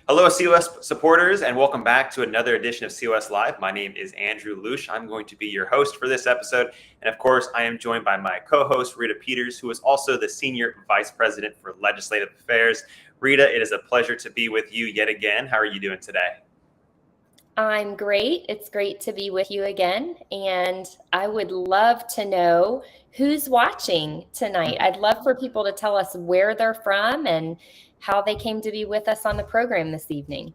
Hello, COS supporters, and welcome back to another edition of COS Live. My name is Andrew Lush. I'm going to be your host for this episode. And of course, I am joined by my co-host, Rita Peters, who is also the Senior Vice President for Legislative Affairs. Rita, it is a pleasure to be with you yet again. How are you doing today? I'm great. It's great to be with you again. And I would love to know who's watching tonight. I'd love for people to tell us where they're from and how they came to be with us on the program this evening.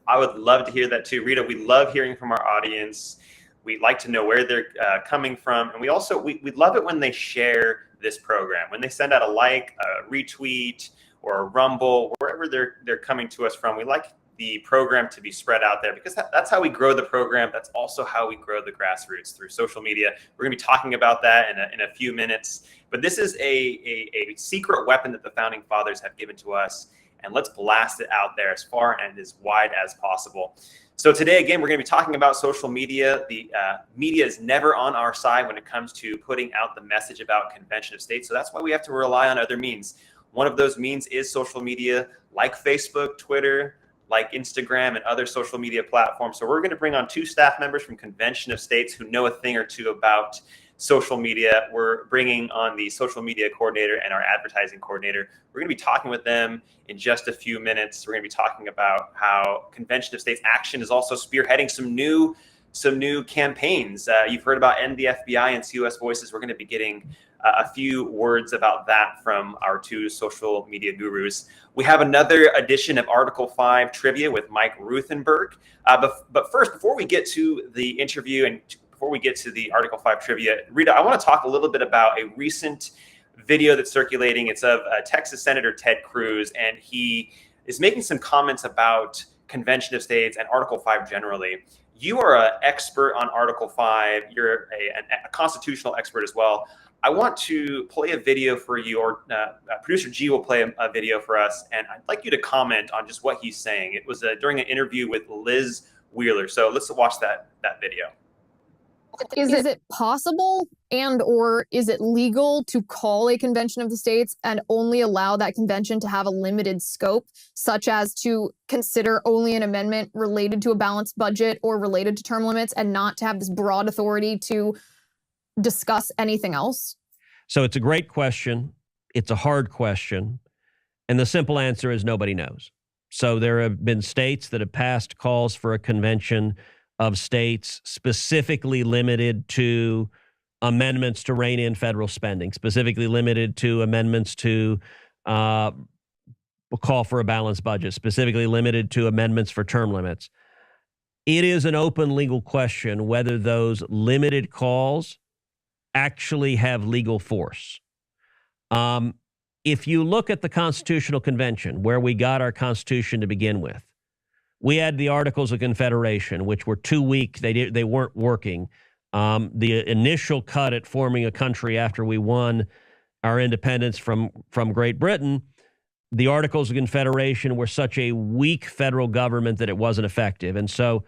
I would love to hear that too. Rita, we love hearing from our audience. We'd like to know where they're coming from. And we love it when they share this program, when they send out a like, a retweet, or a rumble, wherever they're coming to us from. We like the program to be spread out there because that's how we grow the program. That's also how we grow the grassroots through social media. We're going to be talking about that in a few minutes. But this is a secret weapon that the Founding Fathers have given to us, and let's blast it out there as far and as wide as possible. So today, again, we're going to be talking about social media. The media is never on our side when it comes to putting out the message about Convention of States. So that's why we have to rely on other means. One of those means is social media, like Facebook, Twitter, like Instagram, and other social media platforms. So we're going to bring on two staff members from Convention of States who know a thing or two about social media. We're bringing on the social media coordinator and our advertising coordinator. We're going to be talking with them in just a few minutes. We're going to be talking about how Convention of States Action is also spearheading some new campaigns. You've heard about End the FBI and COS Voices. We're going to be getting a few words about that from our two social media gurus. We have another edition of Article 5 Trivia with Mike Ruthenberg. But first, before we get to the interview and before we get to the Article 5 Trivia, Rita, I want to talk a little bit about a recent video that's circulating. It's of Texas Senator Ted Cruz, and he is making some comments about Convention of States and Article 5 generally. You are an expert on Article 5. You're a constitutional expert as well. I want to play a video for you, or producer G will play a video for us, and I'd like you to comment on just what he's saying. It was during an interview with Liz Wheeler. So let's watch that video. Is it possible or is it legal to call a convention of the states and only allow that convention to have a limited scope, such as to consider only an amendment related to a balanced budget or related to term limits, and not to have this broad authority to discuss anything else? So it's a great question. It's a hard question. And the simple answer is nobody knows. So there have been states that have passed calls for a convention of states specifically limited to amendments to rein in federal spending, specifically limited to amendments to call for a balanced budget, specifically limited to amendments for term limits. It is an open legal question whether those limited calls actually have legal force. If you look at the Constitutional Convention, where we got our Constitution to begin with, we had the Articles of Confederation, which were too weak. They weren't working. The initial cut at forming a country after we won our independence from Great Britain, the Articles of Confederation were such a weak federal government that it wasn't effective. And so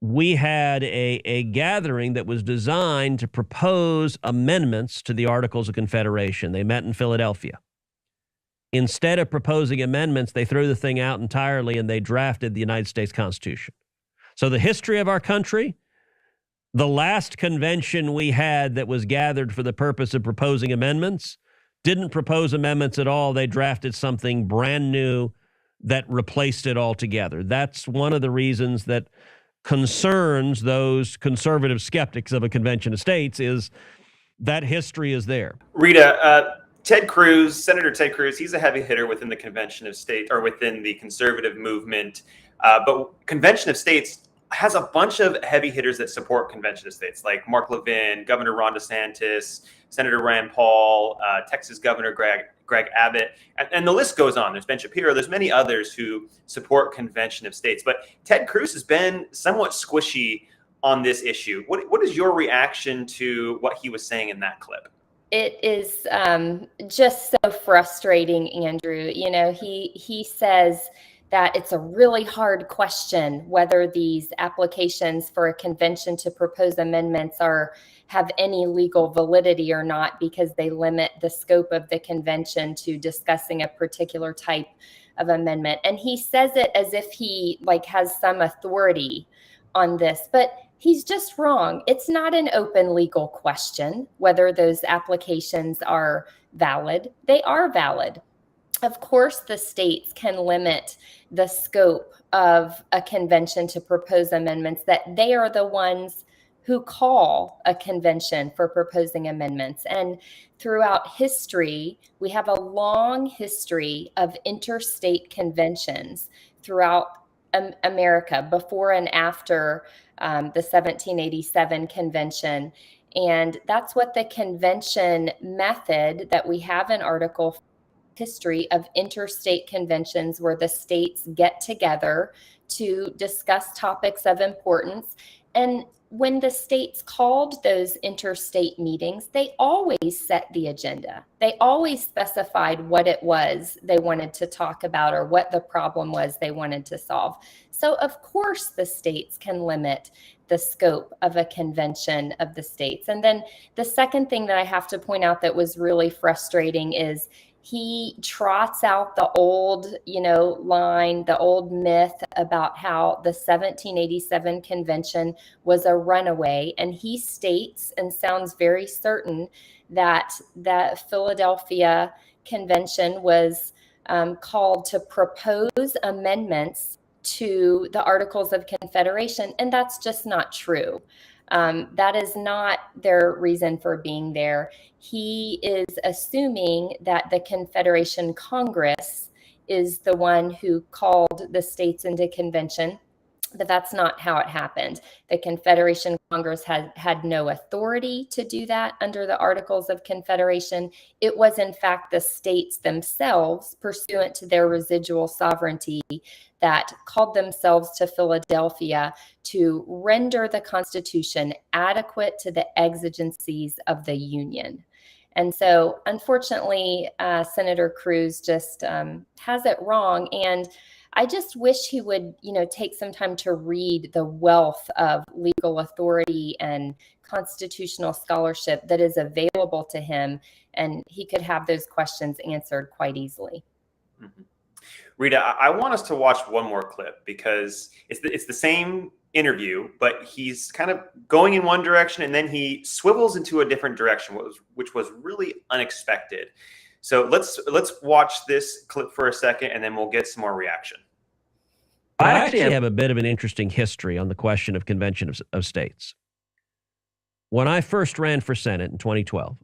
we had a gathering that was designed to propose amendments to the Articles of Confederation. They met in Philadelphia. Instead of proposing amendments, they threw the thing out entirely and they drafted the United States Constitution. So the history of our country, the last convention we had that was gathered for the purpose of proposing amendments, didn't propose amendments at all. They drafted something brand new that replaced it altogether. That's one of the reasons that concerns those conservative skeptics of a convention of states, is that history is there. Rita, Ted Cruz, Senator Ted Cruz, he's a heavy hitter within the Convention of States, or within the conservative movement. But Convention of States has a bunch of heavy hitters that support Convention of States, like Mark Levin, Governor Ron DeSantis, Senator Rand Paul, Texas Governor Greg Abbott, and the list goes on. There's Ben Shapiro. There's many others who support Convention of States. But Ted Cruz has been somewhat squishy on this issue. What is your reaction to what he was saying in that clip? It is just so frustrating, Andrew. You know, he says that it's a really hard question whether these applications for a convention to propose amendments have any legal validity or not, because they limit the scope of the convention to discussing a particular type of amendment. And he says it as if he has some authority on this, but he's just wrong. It's not an open legal question whether those applications are valid. They are valid. Of course, the states can limit the scope of a convention to propose amendments, that they are the ones who call a convention for proposing amendments. And throughout history, we have a long history of interstate conventions throughout America, before and after the 1787 convention. And that's what the convention method that we have in Article history of interstate conventions, where the states get together to discuss topics of importance. And when the states called those interstate meetings, they always set the agenda. They always specified what it was they wanted to talk about or what the problem was they wanted to solve. So of course the states can limit the scope of a convention of the states. And then the second thing that I have to point out that was really frustrating is he trots out the old, line, the old myth about how the 1787 convention was a runaway. And he states and sounds very certain that the Philadelphia Convention was called to propose amendments to the Articles of Confederation. And that's just not true. That is not their reason for being there. He is assuming that the Confederation Congress is the one who called the states into convention, but that's not how it happened. The Confederation Congress had no authority to do that under the Articles of Confederation. It was, in fact, the states themselves, pursuant to their residual sovereignty, that called themselves to Philadelphia to render the Constitution adequate to the exigencies of the Union. And so, unfortunately, Senator Cruz just has it wrong. And I just wish he would, take some time to read the wealth of legal authority and constitutional scholarship that is available to him, and he could have those questions answered quite easily. Mm-hmm. Rita, I want us to watch one more clip, because it's the same interview, but he's kind of going in one direction and then he swivels into a different direction, which was really unexpected. So let's watch this clip for a second, and then we'll get some more reaction. I actually have a bit of an interesting history on the question of convention of states. When I first ran for Senate in 2012,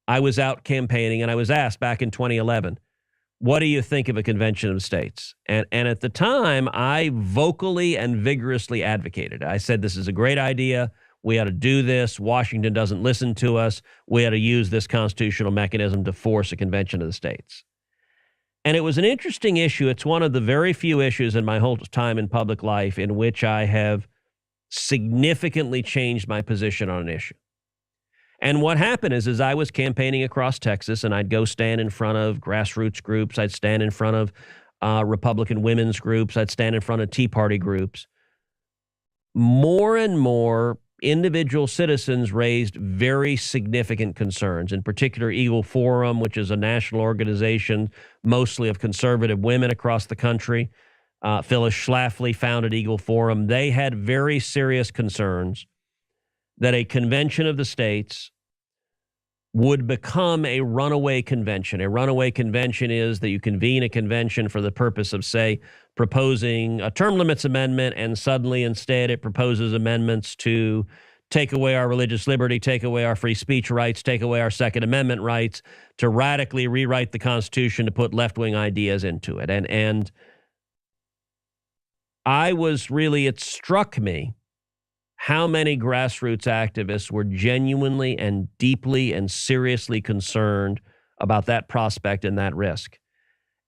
I was out campaigning, and I was asked back in 2011, what do you think of a convention of states? And at the time, I vocally and vigorously advocated. I said, this is a great idea. We ought to do this. Washington doesn't listen to us. We ought to use this constitutional mechanism to force a convention of the states. And it was an interesting issue. It's one of the very few issues in my whole time in public life in which I have significantly changed my position on an issue. And what happened is I was campaigning across Texas, and I'd go stand in front of grassroots groups. I'd stand in front of Republican women's groups. I'd stand in front of Tea Party groups. More and more individual citizens raised very significant concerns, in particular Eagle Forum, which is a national organization mostly of conservative women across the country. Phyllis Schlafly founded Eagle Forum. They had very serious concerns that a convention of the states would become a runaway convention. A runaway convention is that you convene a convention for the purpose of, say, proposing a term limits amendment, and suddenly instead it proposes amendments to take away our religious liberty, take away our free speech rights, take away our Second Amendment rights, to radically rewrite the Constitution to put left-wing ideas into it. And it struck me how many grassroots activists were genuinely and deeply and seriously concerned about that prospect and that risk.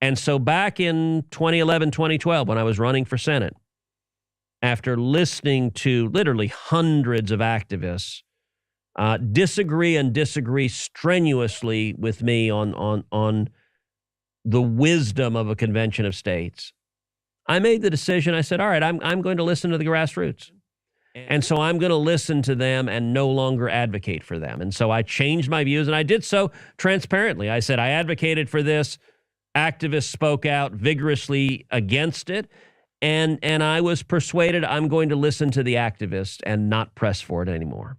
And so back in 2011, 2012, when I was running for Senate, after listening to literally hundreds of activists disagree strenuously with me on the wisdom of a convention of states, I made the decision. I said, all right, I'm going to listen to the grassroots. And so I'm going to listen to them and no longer advocate for them. And so I changed my views, and I did so transparently. I said I advocated for this. Activists spoke out vigorously against it. And I was persuaded I'm going to listen to the activists and not press for it anymore.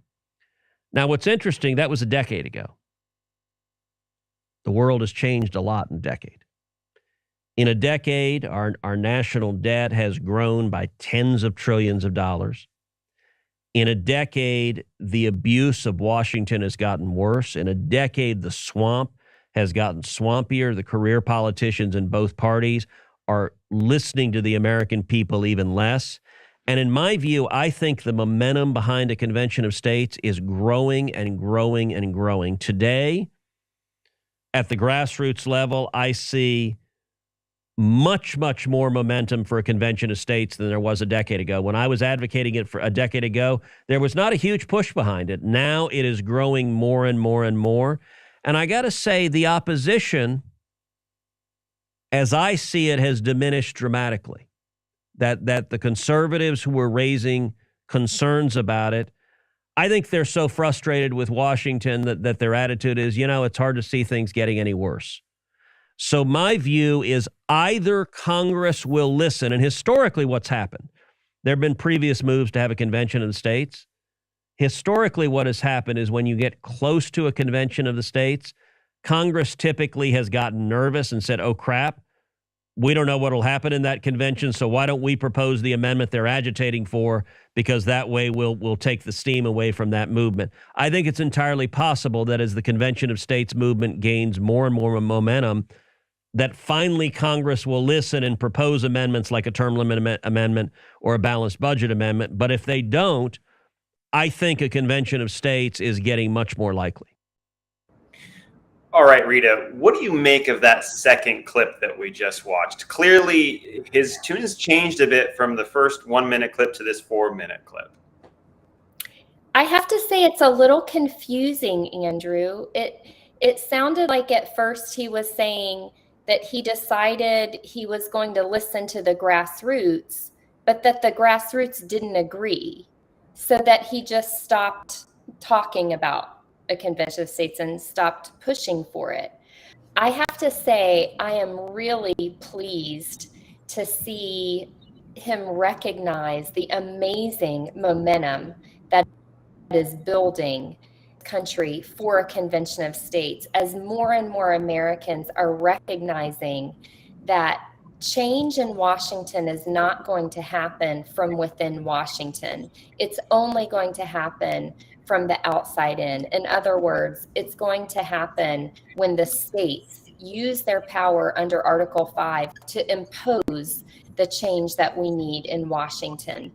Now, what's interesting, that was a decade ago. The world has changed a lot in a decade. In a decade, our national debt has grown by tens of trillions of dollars. In a decade, the abuse of Washington has gotten worse. In a decade, the swamp has gotten swampier. The career politicians in both parties are listening to the American people even less. And in my view, I think the momentum behind a convention of states is growing and growing and growing. Today, at the grassroots level, I see much, much more momentum for a convention of states than there was a decade ago. When I was advocating it for a decade ago, there was not a huge push behind it. Now it is growing more and more and more. And I got to say, the opposition, as I see it, has diminished dramatically. That the conservatives who were raising concerns about it, I think they're so frustrated with Washington that their attitude is, it's hard to see things getting any worse. So my view is either Congress will listen, and historically what's happened, there have been previous moves to have a convention of the states. Historically, what has happened is when you get close to a convention of the states, Congress typically has gotten nervous and said, oh, crap, we don't know what will happen in that convention, so why don't we propose the amendment they're agitating for, because that way we'll take the steam away from that movement. I think it's entirely possible that as the convention of states movement gains more and more momentum, that finally Congress will listen and propose amendments like a term limit amendment or a balanced budget amendment. But if they don't, I think a convention of states is getting much more likely. All right, Rita, what do you make of that second clip that we just watched? Clearly, his tune has changed a bit from the first 1 minute clip to this 4 minute clip. I have to say it's a little confusing, Andrew. It sounded like at first he was saying that he decided he was going to listen to the grassroots, but that the grassroots didn't agree, so that he just stopped talking about a convention of states and stopped pushing for it. I have to say, I am really pleased to see him recognize the amazing momentum that is building country for a convention of states, as more and more Americans are recognizing that change in Washington is not going to happen from within Washington. It's only going to happen from the outside in. In other words, it's going to happen when the states use their power under Article 5 to impose the change that we need in Washington.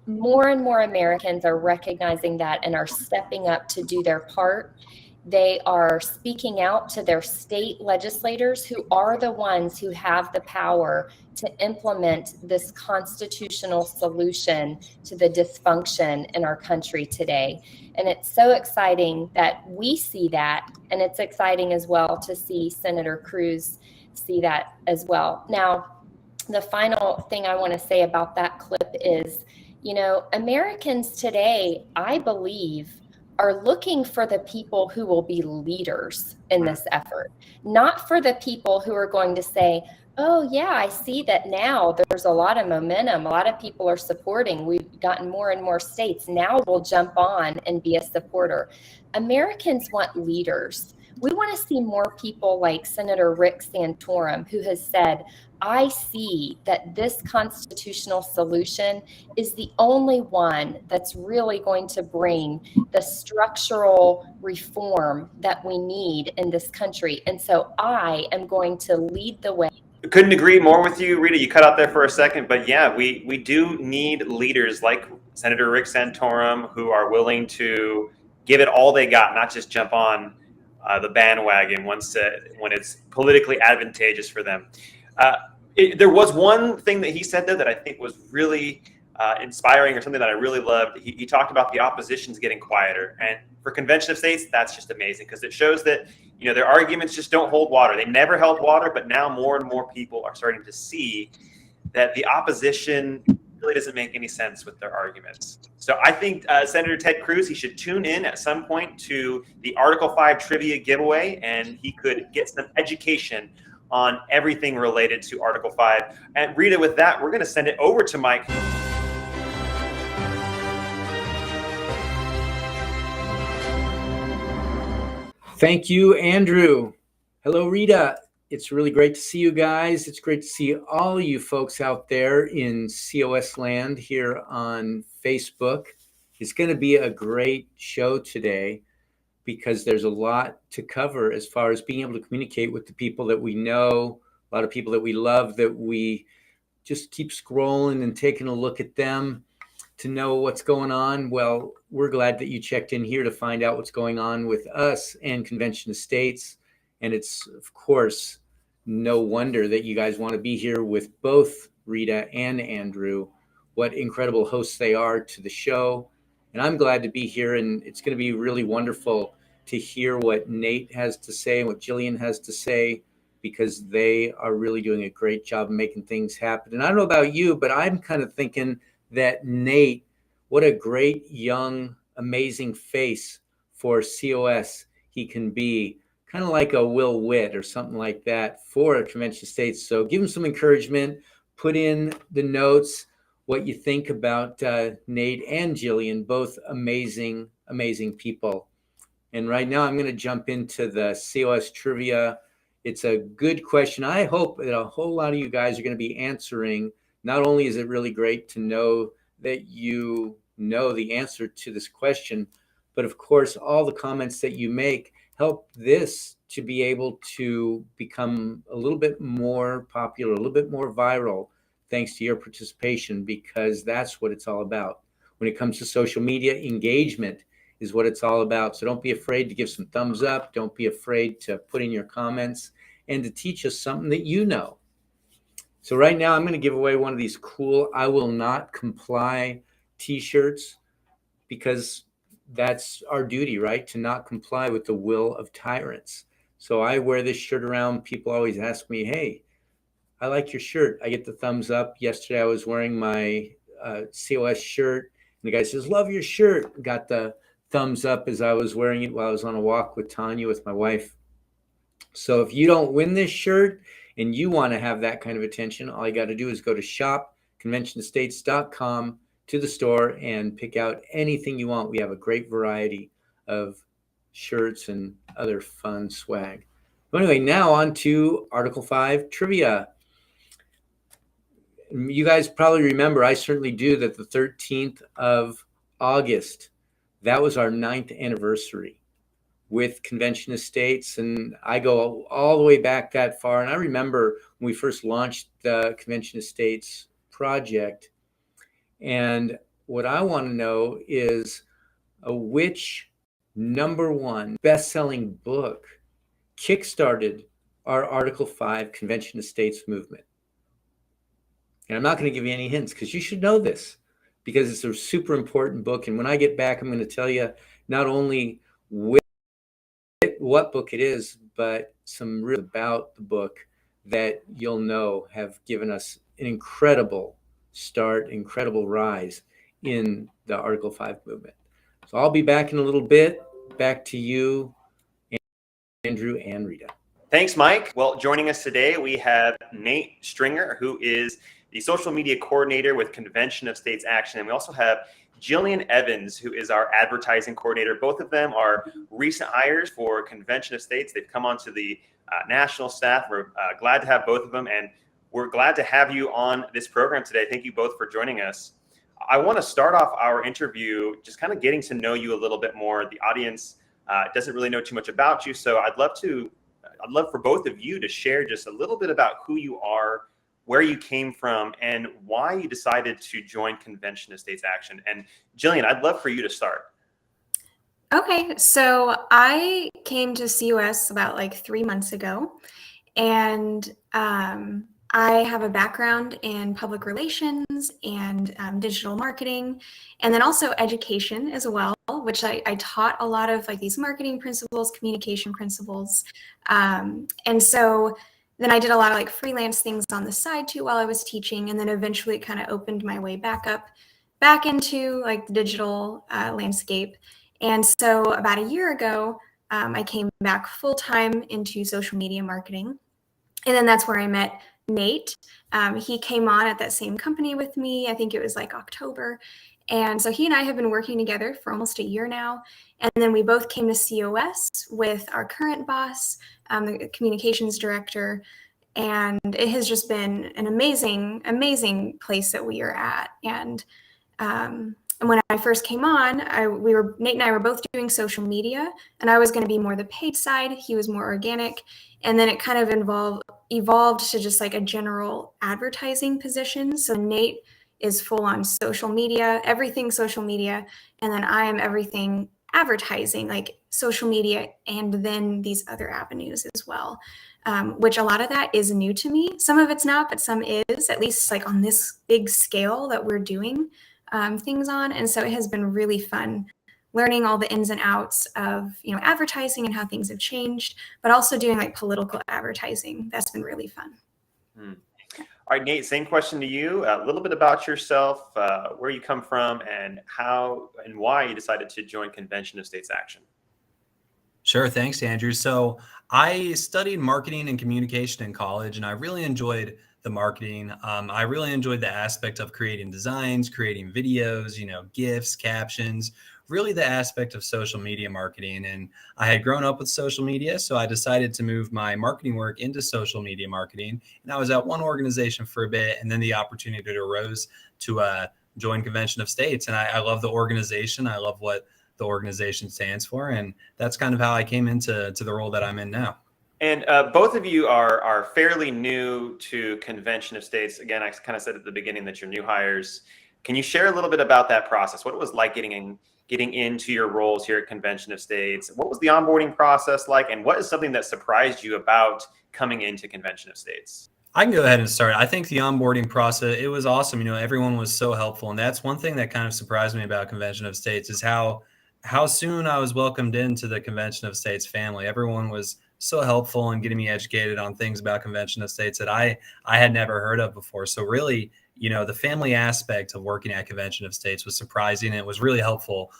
More and more Americans are recognizing that and are stepping up to do their part. They are speaking out to their state legislators, who are the ones who have the power to implement this constitutional solution to the dysfunction in our country today. And it's so exciting that we see that, and it's exciting as well to see Senator Cruz see that as well. Now, the final thing I want to say about that clip is, Americans today, I believe, are looking for the people who will be leaders in this effort, not for the people who are going to say, oh, yeah, I see that now there's a lot of momentum. A lot of people are supporting. We've gotten more and more states. Now we'll jump on and be a supporter. Americans want leaders. We want to see more people like Senator Rick Santorum, who has said, I see that this constitutional solution is the only one that's really going to bring the structural reform that we need in this country. And so I am going to lead the way. Couldn't agree more with you, Rita. You cut out there for a second, but yeah, we do need leaders like Senator Rick Santorum who are willing to give it all they got, not just jump on the bandwagon when it's politically advantageous for them. There was one thing that he said though that I think was really inspiring, or something that I really loved. He talked about the opposition's getting quieter, and for convention of states, that's just amazing because it shows that their arguments just don't hold water. They never held water, but now more and more people are starting to see that the opposition really doesn't make any sense with their arguments. So I think Senator Ted Cruz, he should tune in at some point to the Article 5 trivia giveaway, and he could get some education on everything related to Article 5. And Rita, with that, we're going to send it over to Mike. Thank you, Andrew. Hello, Rita. It's really great to see you guys. It's great to see all you folks out there in COS land here on Facebook. It's going to be a great show today because there's a lot to cover as far as being able to communicate with the people that we know, a lot of people that we love, that we just keep scrolling and taking a look at them to know what's going on. Well, we're glad that you checked in here to find out what's going on with us and Convention of States. And it's, of course, no wonder that you guys want to be here with both Rita and Andrew. What incredible hosts they are to the show. And I'm glad to be here. And it's going to be really wonderful to hear what Nate has to say and what Jillian has to say, because they are really doing a great job of making things happen. And I don't know about you, but I'm kind of thinking that Nate, what a great young, amazing face for COS he can be, kind of like a Will Witt or something like that for a Convention of States. So give him some encouragement, put in the notes what you think about Nate and Jillian, both amazing, amazing people. And right now I'm going to jump into the COS trivia. It's a good question. I hope that a whole lot of you guys are going to be answering. Not only is it really great to know that you know the answer to this question, but of course, all the comments that you make help this to be able to become a little bit more popular, a little bit more viral, thanks to your participation, because that's what it's all about. When it comes to social media, engagement is what it's all about. So don't be afraid to give some thumbs up. Don't be afraid to put in your comments and to teach us something that you know. So right now I'm going to give away one of these cool I Will Not Comply t-shirts, because that's our duty, right? To not comply with the will of tyrants. So I wear this shirt around. People always ask me, hey, I like your shirt. I get the thumbs up. Yesterday I was wearing my COS shirt, and the guy says, love your shirt. Got the thumbs up as I was wearing it while I was on a walk with Tanya, with my wife. So if you don't win this shirt and you want to have that kind of attention, all you got to do is go to shopconventionestates.com to the store and pick out anything you want. We have a great variety of shirts and other fun swag. But anyway, now on to Article 5 trivia. You guys probably remember, I certainly do, that the 13th of August, that was our 9th anniversary with Convention of States. And I go all the way back that far. And I remember when we first launched the Convention of States project. And what I want to know is which #1 best-selling book kickstarted our Article 5 Convention of States movement. And I'm not going to give you any hints because you should know this, because it's a super important book. And when I get back, I'm going to tell you not only what book it is, but some real about the book that you'll know have given us an incredible start, incredible rise in the Article 5 movement. So I'll be back in a little bit. Back to you, Andrew and Rita. Thanks, Mike. Well, joining us today, we have Nate Stringer, who is the social media coordinator with Convention of States Action. And we also have Jillian Evans, who is our advertising coordinator. Both of them are recent hires for Convention of States. They've come onto the national staff. We're glad to have both of them, and we're glad to have you on this program today. Thank you both for joining us. I want to start off our interview just kind of getting to know you a little bit more. The audience doesn't really know too much about you, so I'd love for both of you to share just a little bit about who you are, where you came from, and why you decided to join Convention of States Action. And Jillian, I'd love for you to start. Okay, so I came to COS about like 3 months ago, and I have a background in public relations and digital marketing, and then also education as well, which I taught a lot of like these marketing principles, communication principles. And so then I did a lot of like freelance things on the side too while I was teaching. And then eventually it kind of opened my way back into like the digital landscape. And so about a year ago, I came back full time into social media marketing. And then that's where I met Nate. He came on at that same company with me. I think it was like October. And so he and I have been working together for almost a year now. And then we both came to COS with our current boss, the communications director. And it has just been an amazing, amazing place that we are at. And when I first came on, Nate and I were both doing social media, and I was going to be more the paid side. He was more organic. And then it kind of evolved to just like a general advertising position. So Nate is full on social media, everything social media. And then I am everything advertising, like social media, and then these other avenues as well, which a lot of that is new to me. Some of it's not, but some is, at least like on this big scale that we're doing things on. And so it has been really fun learning all the ins and outs of, advertising and how things have changed, but also doing like political advertising. That's been really fun. All right, Nate, same question to you. A little bit about yourself, where you come from, and how and why you decided to join Convention of States Action. Sure. Thanks, Andrew. So I studied marketing and communication in college, and I really enjoyed the marketing. I really enjoyed the aspect of creating designs, creating videos, GIFs, captions, really the aspect of social media marketing. And I had grown up with social media, so I decided to move my marketing work into social media marketing. And I was at one organization for a bit, and then the opportunity arose to join Convention of States. And I love the organization. I love what the organization stands for. And that's kind of how I came into the role that I'm in now. And both of you are fairly new to Convention of States. Again, I kind of said at the beginning that you're new hires. Can you share a little bit about that process? What it was like getting into your roles here at Convention of States? What was the onboarding process like? And what is something that surprised you about coming into Convention of States? I can go ahead and start. I think the onboarding process, it was awesome. Everyone was so helpful. And that's one thing that kind of surprised me about Convention of States is how soon I was welcomed into the Convention of States family. Everyone was so helpful in getting me educated on things about Convention of States that I had never heard of before. So really, the family aspect of working at Convention of States was surprising. And it was really helpful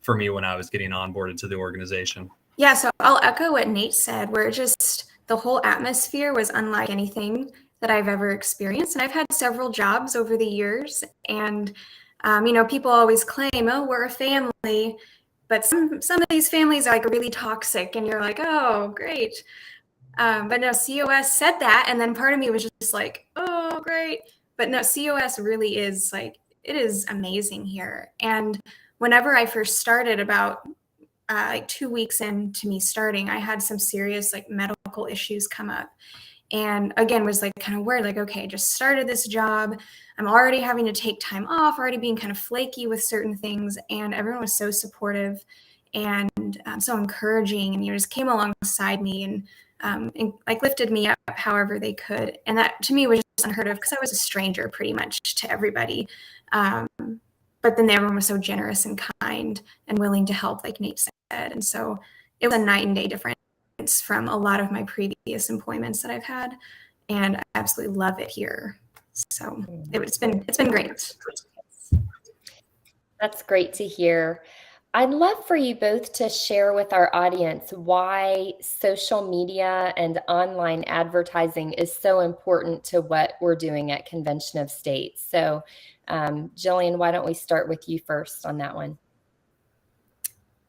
for me when I was getting onboarded to the organization. Yeah, so I'll echo what Nate said, where just the whole atmosphere was unlike anything that I've ever experienced. And I've had several jobs over the years. And, people always claim, oh, we're a family. But some of these families are like really toxic, and you're like, oh, great. But no, COS said that, and then part of me was just like, oh, great. But no, COS really is like, it is amazing here. And whenever I first started, about like 2 weeks into me starting, I had some serious like medical issues come up. And again, was like kind of worried, like, okay, just started this job. I'm already having to take time off, already being kind of flaky with certain things. And everyone was so supportive and so encouraging, and just came alongside me and like lifted me up however they could. And that to me was just unheard of, because I was a stranger pretty much to everybody. But then everyone was so generous and kind and willing to help, like Nate said. And so it was a night and day difference from a lot of my previous employments that I've had, and I absolutely love it here. So it's been great. That's great to hear. I'd love for you both to share with our audience why social media and online advertising is so important to what we're doing at Convention of States. So, Jillian, why don't we start with you first on that one?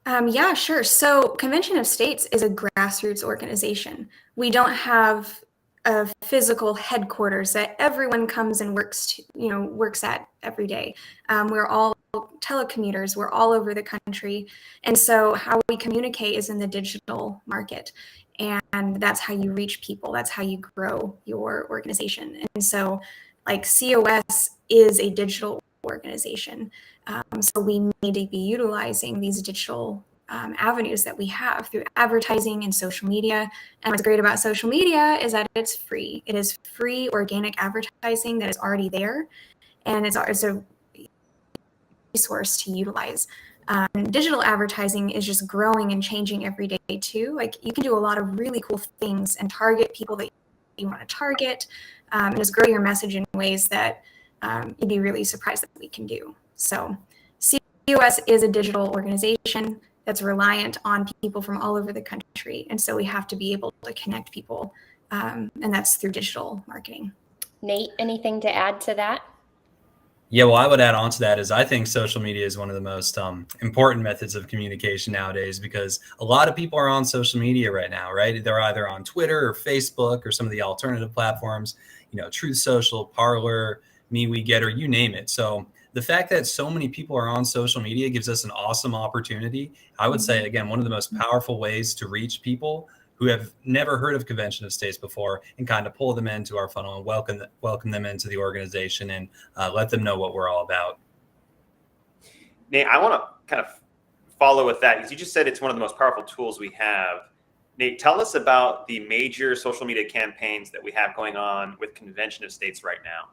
Yeah, sure. So Convention of States is a grassroots organization. We don't have a physical headquarters that everyone comes and works at every day. We're all telecommuters. We're all over the country. And so how we communicate is in the digital market. And that's how you reach people. That's how you grow your organization. And so like COS is a digital organization. So we need to be utilizing these digital avenues that we have through advertising and social media. And what's great about social media is that it's free. It is free organic advertising that is already there, and it's a resource to utilize. Digital advertising is just growing and changing every day too. Like you can do a lot of really cool things and target people that you want to target, and just grow your message in ways that you'd be really surprised that we can do. So COS is a digital organization that's reliant on people from all over the country. And so we have to be able to connect people, and that's through digital marketing. Nate, anything to add to that? Yeah, well, I would add on to that is I think social media is one of the most important methods of communication nowadays, because a lot of people are on social media right now, right? They're either on Twitter or Facebook or some of the alternative platforms, Truth Social, Parler, MeWeGetter, you name it. So the fact that so many people are on social media gives us an awesome opportunity. I would say, again, one of the most powerful ways to reach people who have never heard of Convention of States before, and kind of pull them into our funnel and welcome them into the organization, and let them know what we're all about. Nate, I want to kind of follow with that, because you just said it's one of the most powerful tools we have. Nate, tell us about the major social media campaigns that we have going on with Convention of States right now.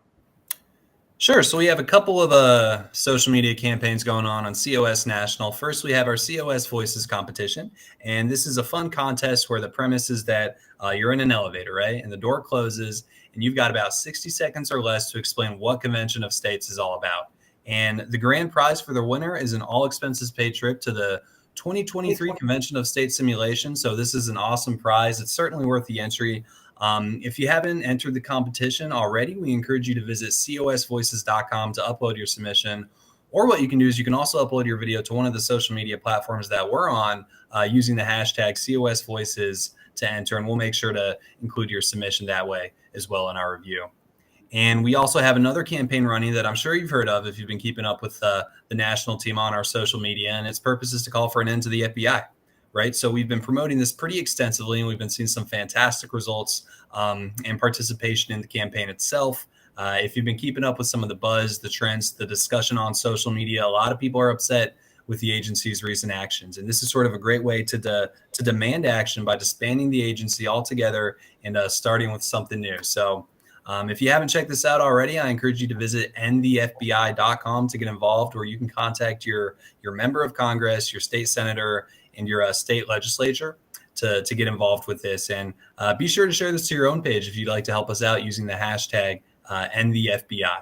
Sure. So we have a couple of social media campaigns going on COS National. First, we have our COS Voices competition. And this is a fun contest where the premise is that you're in an elevator, right? And the door closes, and you've got about 60 seconds or less to explain what Convention of States is all about. And the grand prize for the winner is an all expenses paid trip to the 2023 Convention of States simulation. So this is an awesome prize. It's certainly worth the entry. If you haven't entered the competition already, we encourage you to visit cosvoices.com to upload your submission. Or what you can do is you can also upload your video to one of the social media platforms that we're on, using the hashtag COSVoices to enter, and we'll make sure to include your submission that way as well in our review. And we also have another campaign running that I'm sure you've heard of if you've been keeping up with the national team on our social media, and its purpose is to call for an end to the FBI. Right. So we've been promoting this pretty extensively, and we've been seeing some fantastic results and participation in the campaign itself. If you've been keeping up with some of the buzz, the trends, the discussion on social media, a lot of people are upset with the agency's recent actions. And this is sort of a great way to demand action by disbanding the agency altogether and starting with something new. So if you haven't checked this out already, I encourage you to visit endthefbi.com to get involved, where you can contact your member of Congress, your state senator, and your state legislature to get involved with this. And be sure to share this to your own page if you'd like to help us out using the hashtag #EndTheFBI.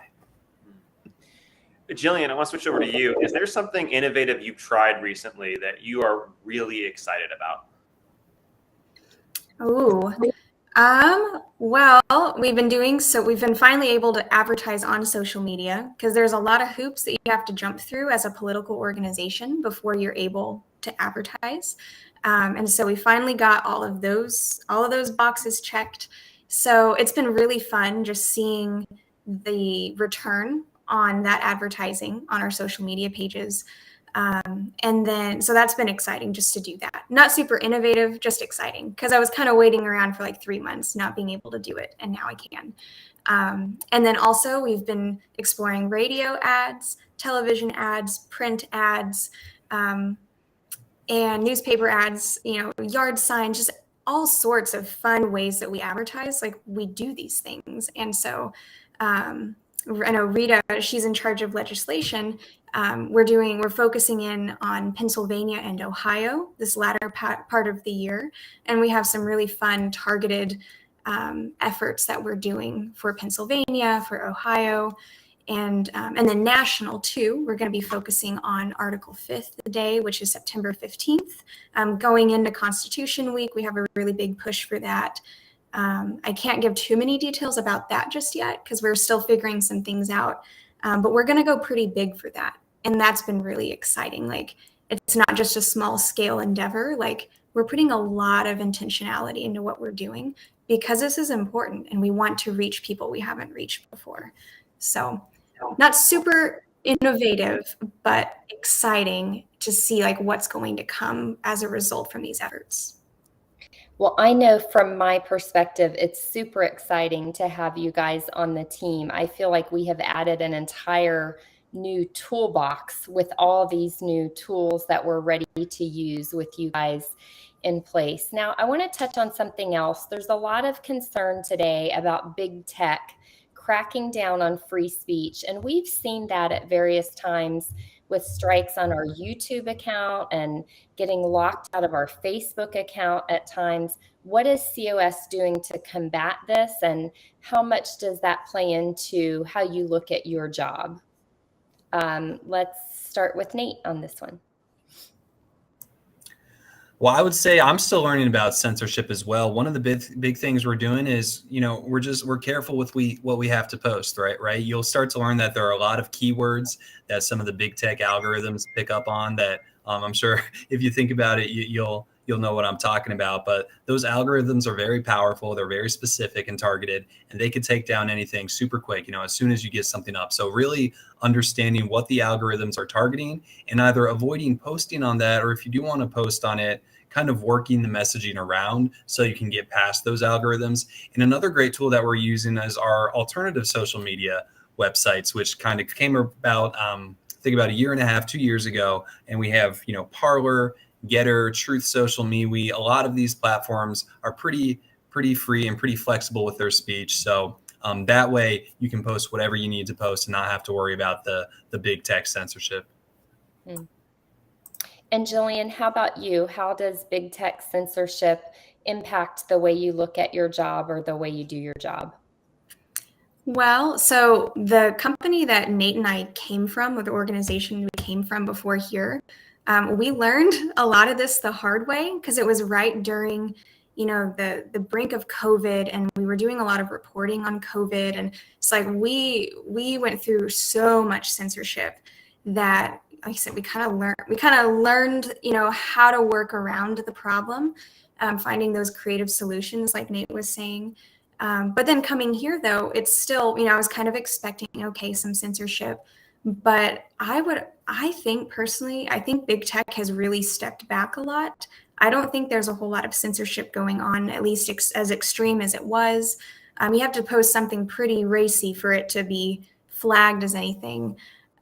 Jillian, I want to switch over to you. Is there something innovative you've tried recently that you are really excited about? Ooh. Well, we've been finally able to advertise on social media, because there's a lot of hoops that you have to jump through as a political organization before you're able to advertise. And so we finally got all of those boxes checked. So it's been really fun just seeing the return on that advertising on our social media pages. And then, so that's been exciting just to do that. Not super innovative, just exciting, because I was kind of waiting around for like 3 months, not being able to do it. And now I can. And then also we've been exploring radio ads, television ads, print ads, and newspaper ads, yard signs, just all sorts of fun ways that we advertise. Like, we do these things. And so, I know Rita, she's in charge of legislation. We're focusing in on Pennsylvania and Ohio this latter part of the year. And we have some really fun targeted efforts that we're doing for Pennsylvania, for Ohio, and then national too. We're going to be focusing on Article 5th Day, which is September 15th. Going into Constitution Week, we have a really big push for that. I can't give too many details about that just yet, because we're still figuring some things out. But we're going to go pretty big for that. And that's been really exciting. Like, it's not just a small scale endeavor. Like, we're putting a lot of intentionality into what we're doing, because this is important and we want to reach people we haven't reached before. So not super innovative, but exciting to see like what's going to come as a result from these efforts. Well, I know from my perspective, it's super exciting to have you guys on the team. I feel like we have added an entire new toolbox with all these new tools that we're ready to use with you guys in place. Now, I want to touch on something else. There's a lot of concern today about big tech cracking down on free speech, and we've seen that at various times with strikes on our YouTube account and getting locked out of our Facebook account at times. What is COS doing to combat this, and how much does that play into how you look at your job? Let's start with Nate on this one. Well, I would say I'm still learning about censorship as well. One of the big things we're doing is, we're careful with what we have to post, right? You'll start to learn that there are a lot of keywords that some of the big tech algorithms pick up on that I'm sure if you think about it, you'll know what I'm talking about. But those algorithms are very powerful. They're very specific and targeted, and they could take down anything super quick, as soon as you get something up. So really understanding what the algorithms are targeting and either avoiding posting on that, or if you do want to post on it, kind of working the messaging around so you can get past those algorithms. And another great tool that we're using is our alternative social media websites, which kind of came about, I think about 1.5 to 2 years ago. And we have, Parler, Getter, Truth Social, MeWe. A lot of these platforms are pretty free and pretty flexible with their speech. So that way you can post whatever you need to post and not have to worry about the big tech censorship. And Jillian, how about you? How does big tech censorship impact the way you look at your job or the way you do your job? Well, so the company that Nate and I came from, or the organization we came from before here, we learned a lot of this the hard way, because it was right during, the brink of COVID, and we were doing a lot of reporting on COVID. And it's like we went through so much censorship that, like I said, we kind of learned, how to work around the problem, finding those creative solutions, like Nate was saying. But then coming here, though, it's still, I was kind of expecting, okay, some censorship. But I think personally, I think big tech has really stepped back a lot. I don't think there's a whole lot of censorship going on, at least as extreme as it was. You have to post something pretty racy for it to be flagged as anything.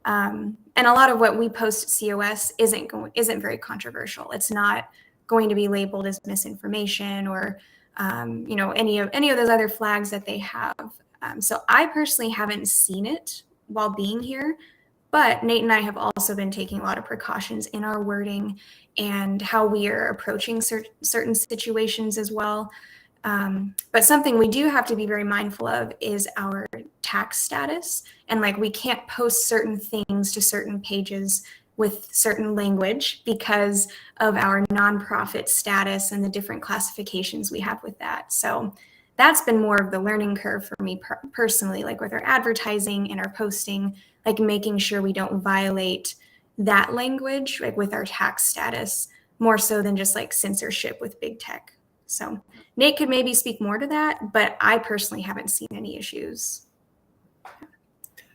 And a lot of what we post at COS isn't very controversial. It's not going to be labeled as misinformation or any of those other flags that they have. So I personally haven't seen it while being here, but Nate and I have also been taking a lot of precautions in our wording and how we are approaching certain situations as well. But something we do have to be very mindful of is our tax status. And we can't post certain things to certain pages with certain language because of our nonprofit status and the different classifications we have with that. So that's been more of the learning curve for me personally, with our advertising and our posting, making sure we don't violate that language, with our tax status, more so than just censorship with big tech. So Nate could maybe speak more to that, but I personally haven't seen any issues.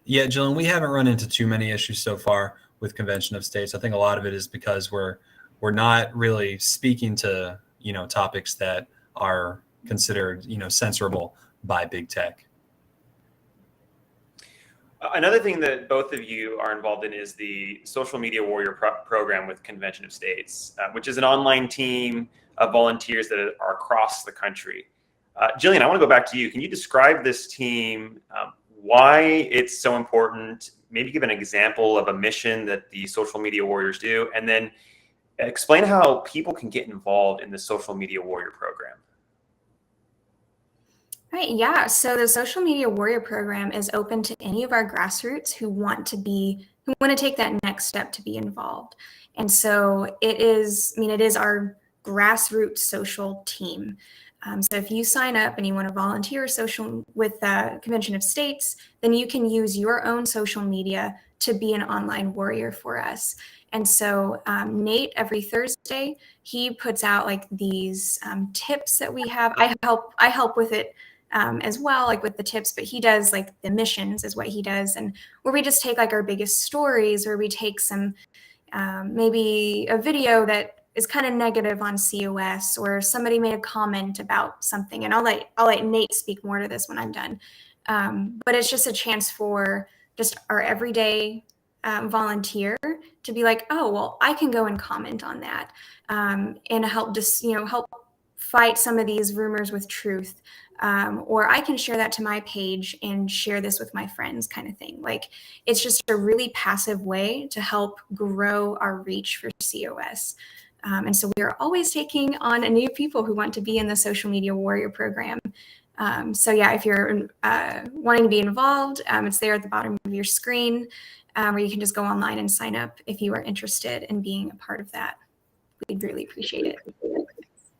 Yeah, Jillian, we haven't run into too many issues so far with Convention of States. I think a lot of it is because we're not really speaking to, topics that are considered, censorable by big tech. Another thing that both of you are involved in is the Social Media Warrior program with Convention of States, which is an online team of volunteers that are across the country. Jillian, I want to go back to you. Can you describe this team, why it's so important, maybe give an example of a mission that the Social Media Warriors do, and then explain how people can get involved in the Social Media Warrior program? Right, yeah. So the Social Media Warrior program is open to any of our grassroots who want to take that next step to be involved. And so it is our grassroots social team. So if you sign up and you want to volunteer social with the Convention of States, then you can use your own social media to be an online warrior for us. And so Nate, every Thursday, he puts out these tips that we have. I help with it as well, with the tips, but he does the missions is what he does, and where we just take our biggest stories, or we take some maybe a video that is kind of negative on COS, or somebody made a comment about something, and I'll let Nate speak more to this when I'm done. But it's just a chance for just our everyday volunteer to be oh, well, I can go and comment on that, and help help fight some of these rumors with truth. or I can share that to my page and share this with my friends kind of thing. Like, it's just a really passive way to help grow our reach for COS. And so we are always taking on new people who want to be in the Social Media Warrior program. So yeah, if you're wanting to be involved, it's there at the bottom of your screen, where you can just go online and sign up if you are interested in being a part of that. We'd really appreciate it.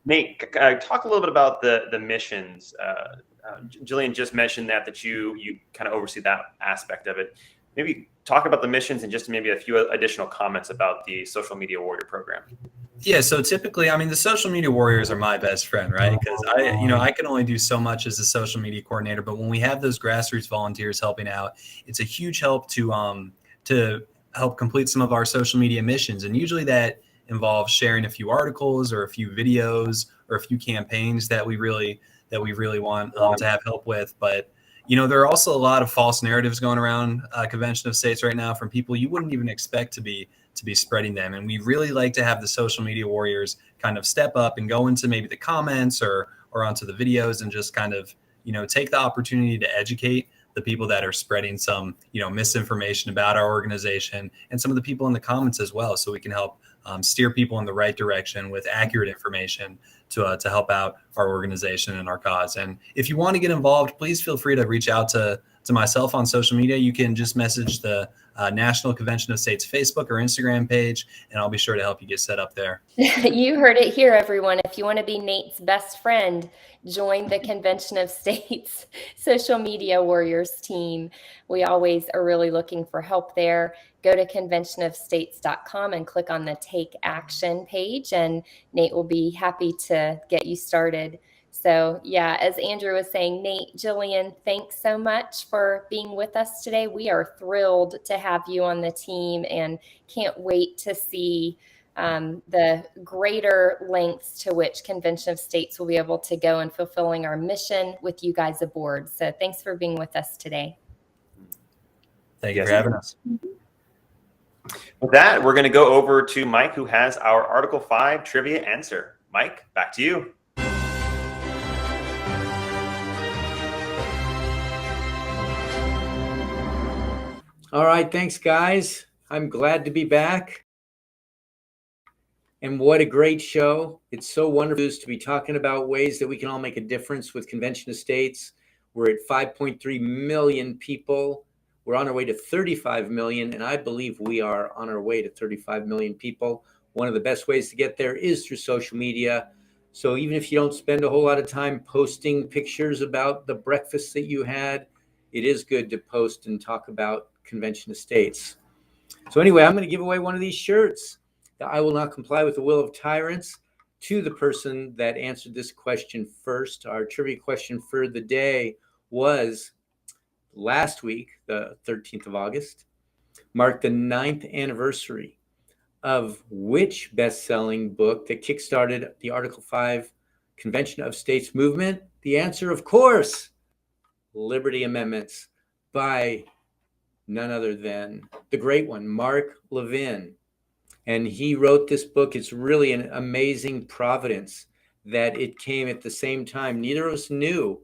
Nate, talk a little bit about the missions. Jillian just mentioned that you kind of oversee that aspect of it. Maybe talk about the missions and just maybe a few additional comments about the Social Media Warrior program. Yeah, so typically, I mean, the social media warriors are my best friend, right? Because I can only do so much as a social media coordinator, but when we have those grassroots volunteers helping out, it's a huge help to help complete some of our social media missions. And usually that involves sharing a few articles or a few videos or a few campaigns that we really want to have help with. But there are also a lot of false narratives going around Convention of States right now from people you wouldn't even expect to be spreading them. And we really like to have the social media warriors kind of step up and go into maybe the comments or onto the videos and just kind of, take the opportunity to educate the people that are spreading some, misinformation about our organization and some of the people in the comments as well. So we can help steer people in the right direction with accurate information to help out our organization and our cause. And if you want to get involved, please feel free to reach out to myself on social media. You can just message the National Convention of States Facebook or Instagram page, and I'll be sure to help you get set up there. You heard it here, everyone. If you want to be Nate's best friend, join the Convention of States Social Media Warriors team. We always are really looking for help there. Go to conventionofstates.com and click on the Take Action page, and Nate will be happy to get you started. So yeah, as Andrew was saying, Nate, Jillian, thanks so much for being with us today. We are thrilled to have you on the team and can't wait to see the greater lengths to which Convention of States will be able to go in fulfilling our mission with you guys aboard. So thanks for being with us today. Thank you for having us. With that, we're going to go over to Mike, who has our Article 5 trivia answer. Mike, back to you. All right, thanks, guys. I'm glad to be back. And what a great show. It's so wonderful to be talking about ways that we can all make a difference with Convention of States. We're at 5.3 million people. We're on our way to 35 million, and I believe we are on our way to 35 million people. One of the best ways to get there is through social media. So even if you don't spend a whole lot of time posting pictures about the breakfast that you had, it is good to post and talk about Convention of States. So anyway, I'm going to give away one of these shirts. I will not comply with the will of tyrants to the person that answered this question first. Our trivia question for the day was last week, the 13th of August, marked the 9th anniversary of which best-selling book that kickstarted the Article 5 Convention of States movement? The answer, of course, Liberty Amendments by none other than the great one, Mark Levin. And he wrote this book. It's really an amazing providence that it came at the same time. Neither of us knew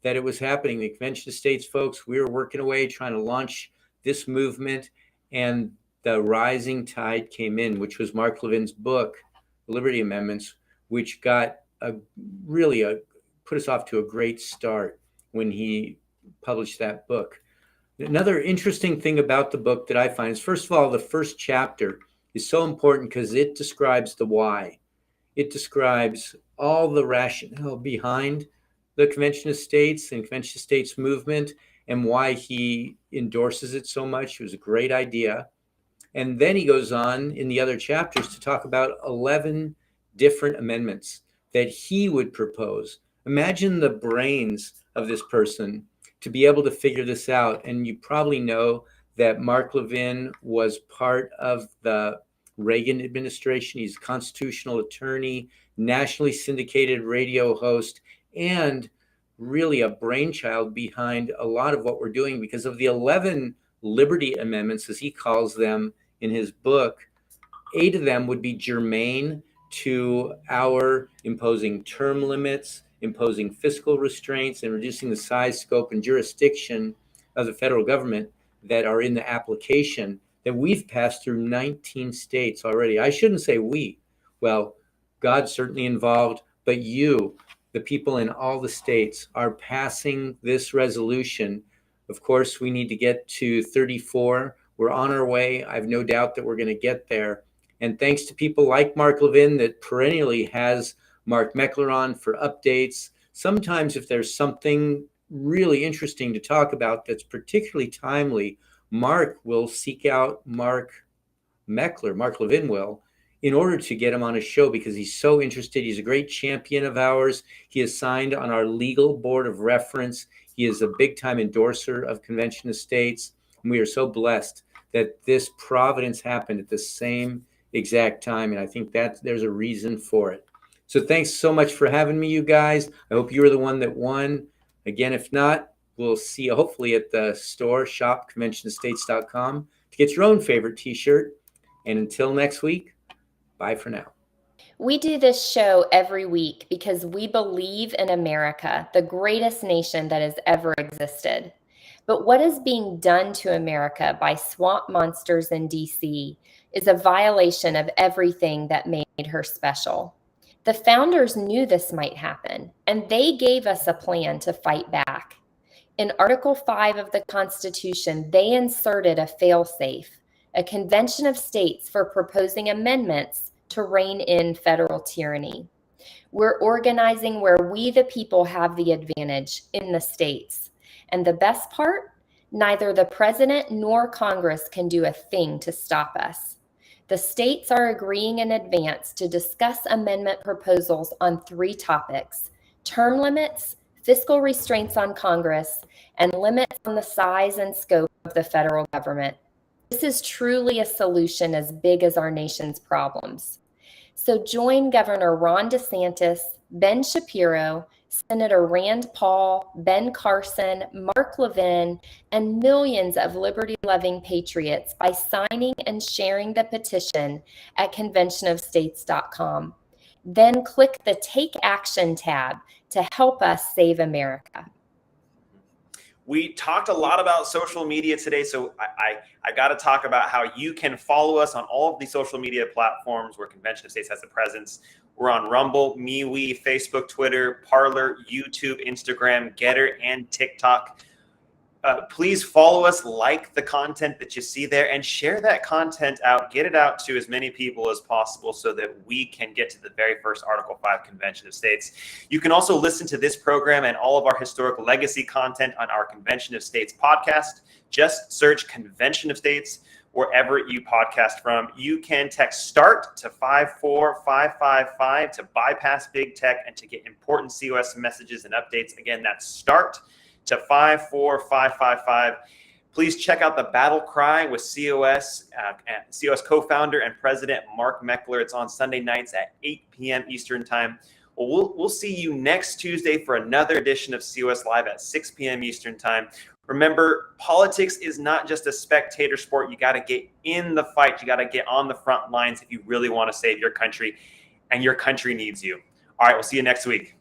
that it was happening. The Convention of States folks, we were working away trying to launch this movement, and the rising tide came in, which was Mark Levin's book, Liberty Amendments, which got put us off to a great start when he published that book. Another interesting thing about the book that I find is, first of all, the first chapter is so important because it describes the why. It describes all the rationale behind the Convention of States and Convention of States movement and why he endorses it so much. It was a great idea. And then he goes on in the other chapters to talk about 11 different amendments that he would propose. Imagine the brains of this person to be able to figure this out. And you probably know that Mark Levin was part of the Reagan administration. He's a constitutional attorney, nationally syndicated radio host, and really a brainchild behind a lot of what we're doing because of the 11 Liberty Amendments, as he calls them in his book. 8 of them would be germane to our imposing term limits imposing fiscal restraints and reducing the size, scope, and jurisdiction of the federal government that are in the application, that we've passed through 19 states already. I shouldn't say we. Well, God's certainly involved, but you, the people in all the states, are passing this resolution. Of course, we need to get to 34. We're on our way. I have no doubt that we're going to get there. And thanks to people like Mark Levin that perennially has Mark Meckler on for updates. Sometimes if there's something really interesting to talk about that's particularly timely, Mark will seek out Mark Levin will, in order to get him on a show because he's so interested. He's a great champion of ours. He is signed on our legal board of reference. He is a big time endorser of Convention of States. And we are so blessed that this providence happened at the same exact time. And I think that there's a reason for it. So thanks so much for having me, you guys. I hope you were the one that won. Again, if not, we'll see you hopefully at the store, shop, conventionestates.com, to get your own favorite t-shirt. And until next week, bye for now. We do this show every week because we believe in America, the greatest nation that has ever existed. But what is being done to America by swamp monsters in DC is a violation of everything that made her special. The founders knew this might happen, and they gave us a plan to fight back. In Article 5 of the Constitution, they inserted a fail-safe, a convention of states for proposing amendments to rein in federal tyranny. We're organizing where we, the people, have the advantage in the states. And the best part, neither the president nor Congress can do a thing to stop us. The states are agreeing in advance to discuss amendment proposals on 3 topics: term limits, fiscal restraints on Congress, and limits on the size and scope of the federal government. This is truly a solution as big as our nation's problems. So join Governor Ron DeSantis, Ben Shapiro, Senator Rand Paul, Ben Carson, Mark Levin, and millions of liberty-loving patriots by signing and sharing the petition at conventionofstates.com. Then click the Take Action tab to help us save America. We talked a lot about social media today, so I got to talk about how you can follow us on all of the social media platforms where Convention of States has a presence. We're on Rumble, MeWe, Facebook, Twitter, Parler, YouTube, Instagram, Getter, and TikTok. Please follow us, like the content that you see there, and share that content out. Get it out to as many people as possible so that we can get to the very first Article 5 Convention of States. You can also listen to this program and all of our historical legacy content on our Convention of States podcast. Just search Convention of States wherever you podcast from. You can text START to 54555 to bypass big tech and to get important COS messages and updates. Again, that's START to 54555. Please check out the Battle Cry with COS co-founder and president Mark Meckler. It's on Sunday nights at 8 p.m. Eastern Time. Well, we'll see you next Tuesday for another edition of COS Live at 6 p.m. Eastern Time. Remember, politics is not just a spectator sport. You got to get in the fight. You got to get on the front lines if you really want to save your country, and your country needs you. All right, we'll see you next week.